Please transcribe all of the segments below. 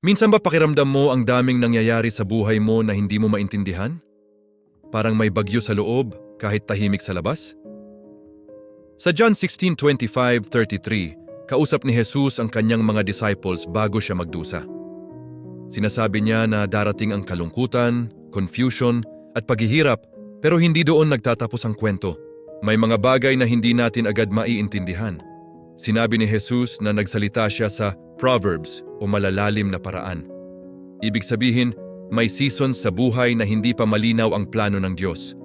Minsan ba pakiramdam mo ang daming nangyayari sa buhay mo na hindi mo maintindihan? Parang may bagyo sa loob kahit tahimik sa labas? Sa John 16:25-33, kausap ni Jesus ang kanyang mga disciples bago siya magdusa. Sinasabi niya na darating ang kalungkutan, confusion at paghihirap, pero hindi doon nagtatapos ang kwento. May mga bagay na hindi natin agad maiintindihan. Sinabi ni Jesus na nagsalita siya sa Proverbs o malalalim na paraan. Ibig sabihin, may seasons sa buhay na hindi pa malinaw ang plano ng Diyos.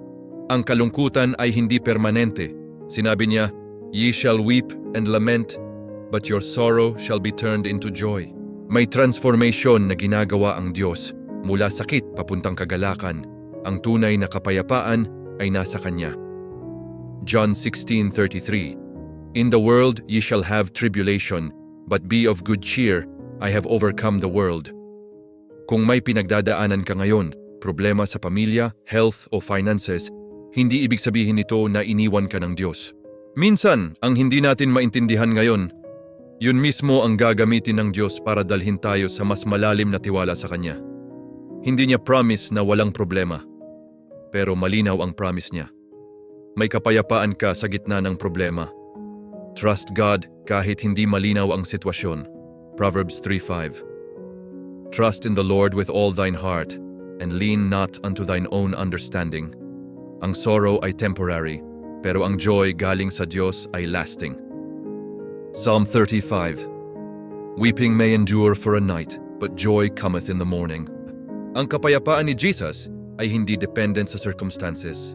Ang kalungkutan ay hindi permanente. Sinabi niya, "Ye shall weep and lament, but your sorrow shall be turned into joy." May transformation na ginagawa ang Diyos mula sakit papuntang kagalakan. Ang tunay na kapayapaan ay nasa Kanya. John 16:33, "In the world ye shall have tribulation, but be of good cheer, I have overcome the world." Kung may pinagdadaanan ka ngayon, problema sa pamilya, health o finances, hindi ibig sabihin nito na iniwan ka ng Diyos. Minsan, ang hindi natin maintindihan ngayon, yun mismo ang gagamitin ng Diyos para dalhin tayo sa mas malalim na tiwala sa Kanya. Hindi niya promise na walang problema, pero malinaw ang promise niya. May kapayapaan ka sa gitna ng problema. Trust God kahit hindi malinaw ang sitwasyon. Proverbs 3:5. Trust in the Lord with all thine heart, and lean not unto thine own understanding. Ang sorrow ay temporary, pero ang joy galing sa Diyos ay lasting. Psalm 35. Weeping may endure for a night, but joy cometh in the morning. Ang kapayapaan ni Jesus ay hindi dependent sa circumstances.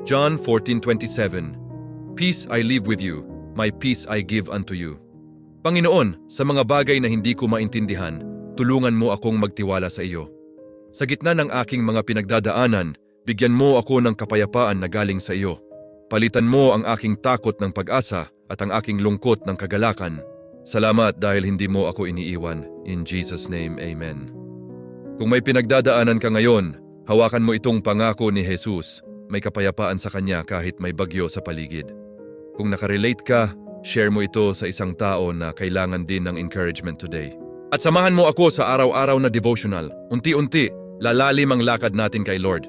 John 14:27. Peace I leave with you, my peace I give unto you. Panginoon, sa mga bagay na hindi ko maintindihan, tulungan mo akong magtiwala sa iyo. Sa gitna ng aking mga pinagdadaanan, bigyan mo ako ng kapayapaan na galing sa iyo. Palitan mo ang aking takot ng pag-asa at ang aking lungkot ng kagalakan. Salamat dahil hindi mo ako iniiwan. In Jesus' name, Amen. Kung may pinagdadaanan ka ngayon, hawakan mo itong pangako ni Jesus. May kapayapaan sa Kanya kahit may bagyo sa paligid. Kung nakarelate ka, share mo ito sa isang tao na kailangan din ng encouragement today. At samahan mo ako sa araw-araw na devotional. Unti-unti, lalalim ang lakad natin kay Lord.